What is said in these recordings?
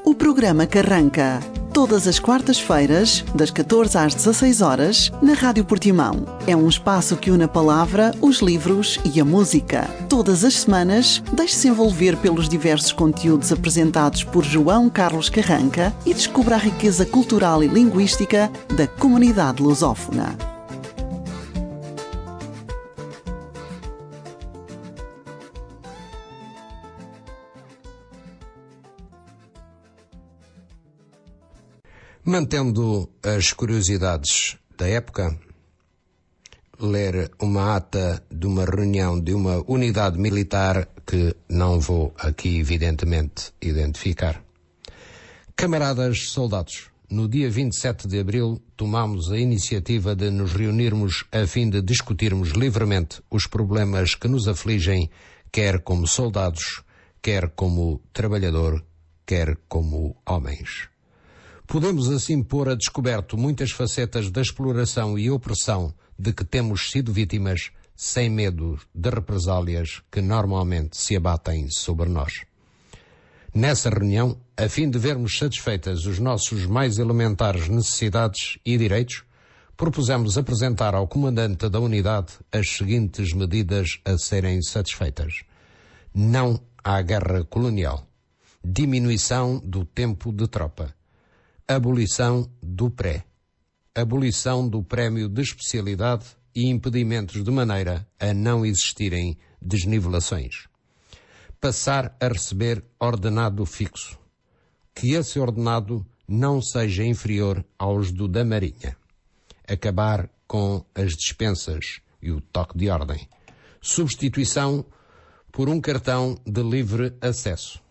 O programa que arranca todas as quartas-feiras, das 14 às 16 horas, na Rádio Portimão. É um espaço que une a palavra, os livros e a música. Todas as semanas, deixe-se envolver pelos diversos conteúdos apresentados por João Carlos Carranca e descubra a riqueza cultural e linguística da comunidade lusófona. Mantendo as curiosidades da época, ler uma ata de uma reunião de uma unidade militar que não vou aqui, evidentemente, identificar. Camaradas soldados, no dia 27 de abril tomámos a iniciativa de nos reunirmos a fim de discutirmos livremente os problemas que nos afligem, quer como soldados, quer como trabalhador, quer como homens. Podemos assim pôr a descoberto muitas facetas da exploração e opressão de que temos sido vítimas, sem medo de represálias que normalmente se abatem sobre nós. Nessa reunião, a fim de vermos satisfeitas os nossos mais elementares necessidades e direitos, propusemos apresentar ao comandante da unidade as seguintes medidas a serem satisfeitas. Não à guerra colonial. Diminuição do tempo de tropa. Abolição do pré. Abolição do prémio de especialidade e impedimentos de maneira a não existirem desnivelações. Passar a receber ordenado fixo. Que esse ordenado não seja inferior aos da Marinha. Acabar com as dispensas e o toque de ordem. Substituição por um cartão de livre acesso.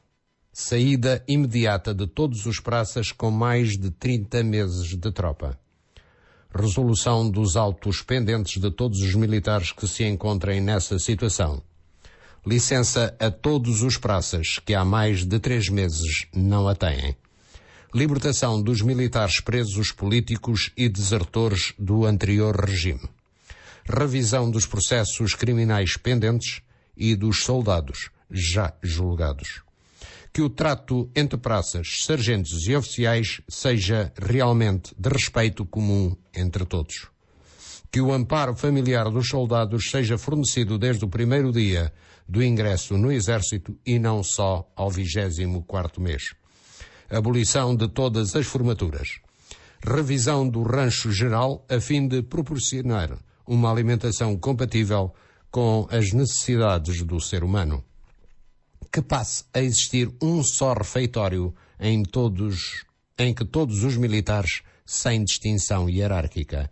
Saída imediata de todos os praças com mais de 30 meses de tropa. Resolução dos autos pendentes de todos os militares que se encontrem nessa situação. Licença a todos os praças que há mais de 3 meses não a têm. Libertação dos militares presos políticos e desertores do anterior regime. Revisão dos processos criminais pendentes e dos soldados já julgados. Que o trato entre praças, sargentos e oficiais seja realmente de respeito comum entre todos. Que o amparo familiar dos soldados seja fornecido desde o primeiro dia do ingresso no Exército e não só ao 24º mês. Abolição de todas as formaturas. Revisão do rancho geral a fim de proporcionar uma alimentação compatível com as necessidades do ser humano. Que passe a existir um só refeitório em que todos os militares, sem distinção hierárquica.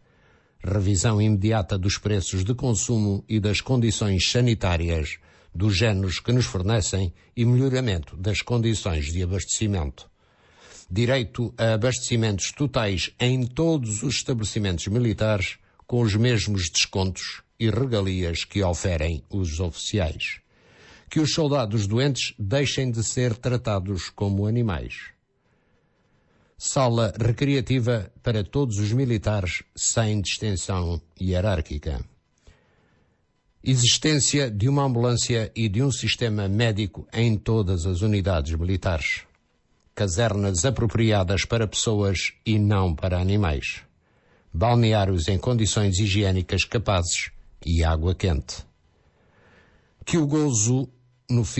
Revisão imediata dos preços de consumo e das condições sanitárias dos géneros que nos fornecem e melhoramento das condições de abastecimento. Direito a abastecimentos totais em todos os estabelecimentos militares com os mesmos descontos e regalias que oferem os oficiais. Que os soldados doentes deixem de ser tratados como animais. Sala recreativa para todos os militares sem distinção hierárquica. Existência de uma ambulância e de um sistema médico em todas as unidades militares. Casernas apropriadas para pessoas e não para animais. Balneários em condições higiênicas capazes e água quente. Que o gozo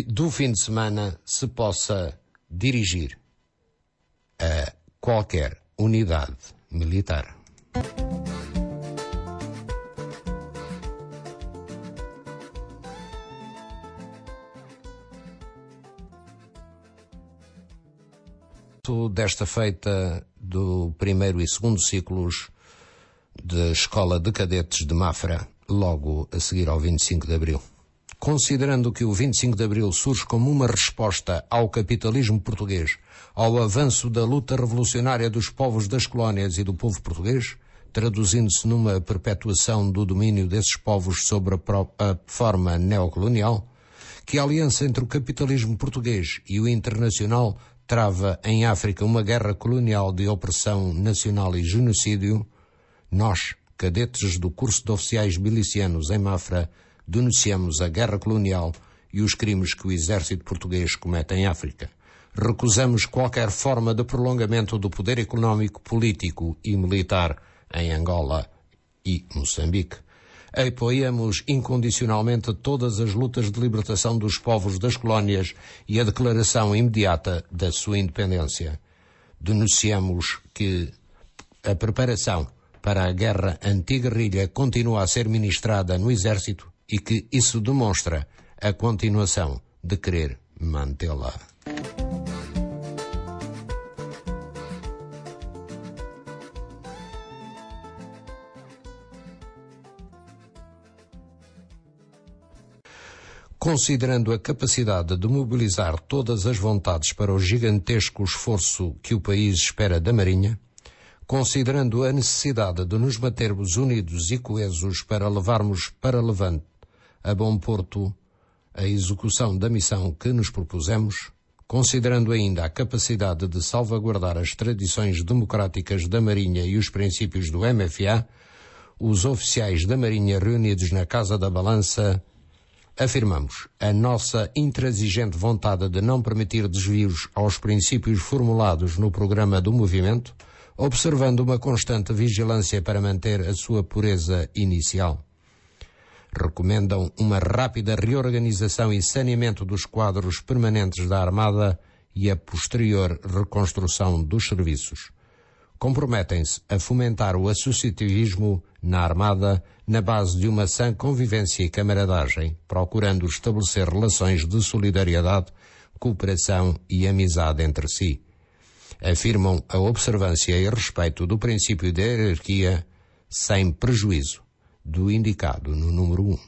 do fim de semana se possa dirigir a qualquer unidade militar. Desta feita do primeiro e segundo ciclos da Escola de Cadetes de Mafra, logo a seguir ao 25 de Abril. Considerando que o 25 de Abril surge como uma resposta ao capitalismo português, ao avanço da luta revolucionária dos povos das colónias e do povo português, traduzindo-se numa perpetuação do domínio desses povos sobre a forma neocolonial, que a aliança entre o capitalismo português e o internacional trava em África uma guerra colonial de opressão nacional e genocídio, nós, cadetes do curso de oficiais milicianos em Mafra, denunciamos a guerra colonial e os crimes que o exército português comete em África. Recusamos qualquer forma de prolongamento do poder económico, político e militar em Angola e Moçambique. Apoiamos incondicionalmente todas as lutas de libertação dos povos das colónias e a declaração imediata da sua independência. Denunciamos que a preparação para a guerra anti-guerrilha continua a ser ministrada no Exército e que isso demonstra a continuação de querer mantê-la. Considerando a capacidade de mobilizar todas as vontades para o gigantesco esforço que o país espera da Marinha, considerando a necessidade de nos mantermos unidos e coesos para levarmos para levante a bom porto a execução da missão que nos propusemos, considerando ainda a capacidade de salvaguardar as tradições democráticas da Marinha e os princípios do MFA, os oficiais da Marinha reunidos na Casa da Balança afirmamos a nossa intransigente vontade de não permitir desvios aos princípios formulados no programa do movimento, observando uma constante vigilância para manter a sua pureza inicial. Recomendam uma rápida reorganização e saneamento dos quadros permanentes da Armada e a posterior reconstrução dos serviços. Comprometem-se a fomentar o associativismo na Armada na base de uma sã convivência e camaradagem, procurando estabelecer relações de solidariedade, cooperação e amizade entre si. Afirmam a observância e respeito do princípio da hierarquia sem prejuízo do indicado no número 1.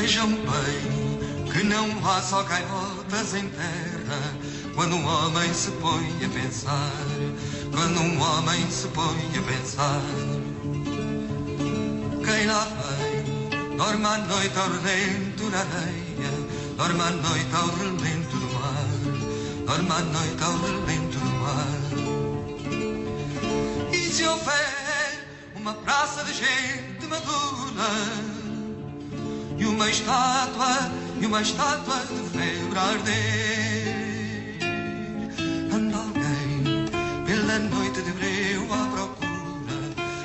Vejam bem que não há só gaivotas em terra quando um homem se põe a pensar, quando um homem se põe a pensar. Quem lá vem dorme à noite ao relento na areia, dorme à noite ao relento do mar, dorme à noite ao relento do mar. E se houver uma praça de gente madura e uma estátua de febre a arder, anda alguém pela noite de breu à procura,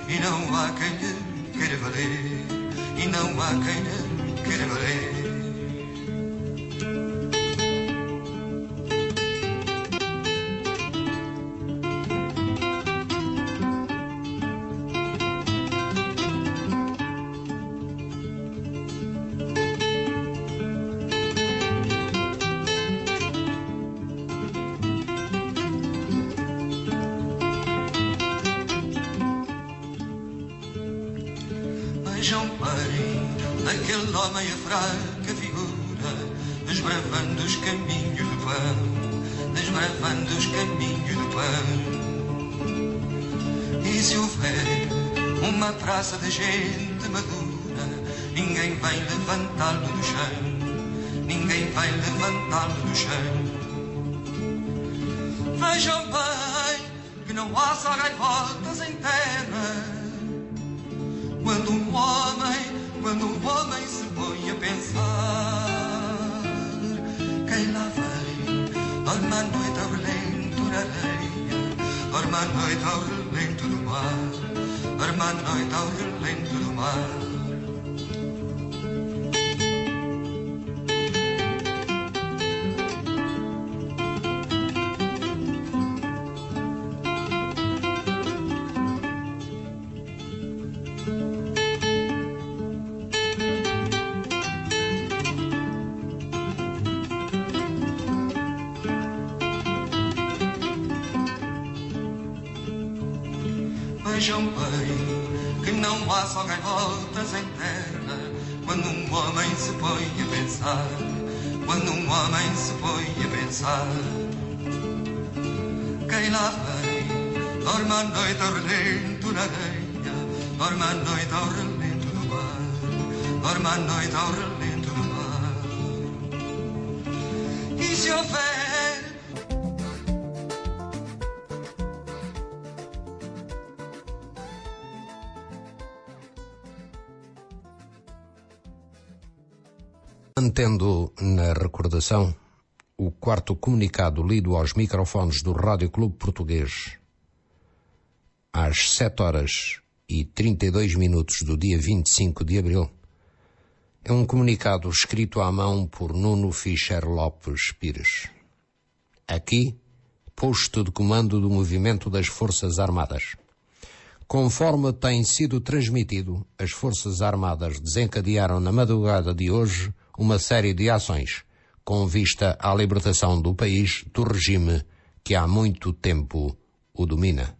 e não há quem lhe queira valer, e não há quem lhe queira valer. Vejam bem daquele homem a fraca figura, desbravando os caminhos do pão, desbravando os caminhos do pão. E se houver uma praça de gente madura, ninguém vai levantá-lo do chão, ninguém vai levantá-lo do chão. Vejam bem que não há só gaivotas em terra quando um homem se põe a pensar. Quem lá vem dorme à noite ao relento na areia, dorme à noite ao relento do mar, dorme à noite ao relento do mar. Vejam bem que não há só gaivotas em terra quando um homem se põe a pensar, quando um homem se põe a pensar. Quem lá vem dorme à noite ao relento na areia, dorme à noite ao relento do mar, dorme à noite ao relento do mar. E se houver mantendo na recordação o quarto comunicado lido aos microfones do Rádio Clube Português às 7h32 do dia 25 de abril, é um comunicado escrito à mão por Nuno Fischer Lopes Pires. Aqui, posto de comando do movimento das Forças Armadas. Conforme tem sido transmitido, as Forças Armadas desencadearam na madrugada de hoje uma série de ações com vista à libertação do país do regime que há muito tempo o domina.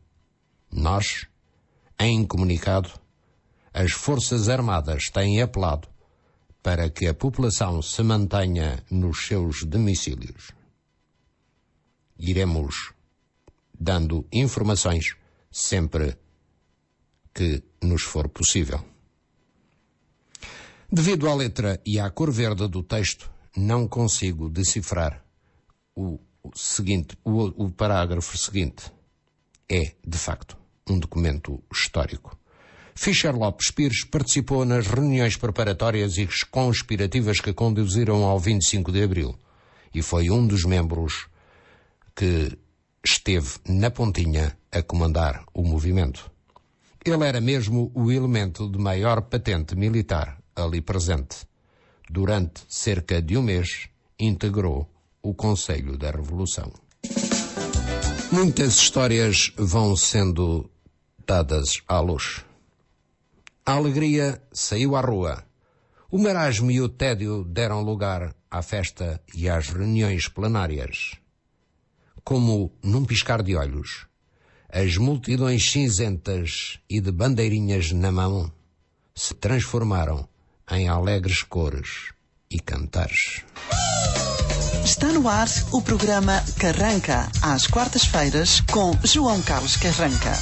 Nós, em comunicado, as Forças Armadas têm apelado para que a população se mantenha nos seus domicílios. Iremos dando informações sempre que nos for possível. Devido à letra e à cor verde do texto, não consigo decifrar o parágrafo seguinte. É, de facto, um documento histórico. Fischer Lopes Pires participou nas reuniões preparatórias e conspirativas que conduziram ao 25 de abril e foi um dos membros que esteve na pontinha a comandar o movimento. Ele era mesmo o elemento de maior patente militar ali presente. Durante cerca de um mês, integrou o Conselho da Revolução. Muitas histórias vão sendo dadas à luz. A alegria saiu à rua. O marasmo e o tédio deram lugar à festa e às reuniões plenárias. Como num piscar de olhos, as multidões cinzentas e de bandeirinhas na mão se transformaram em alegres cores e cantares. Está no ar o programa Carranca, às quartas-feiras, com João Carlos Carranca.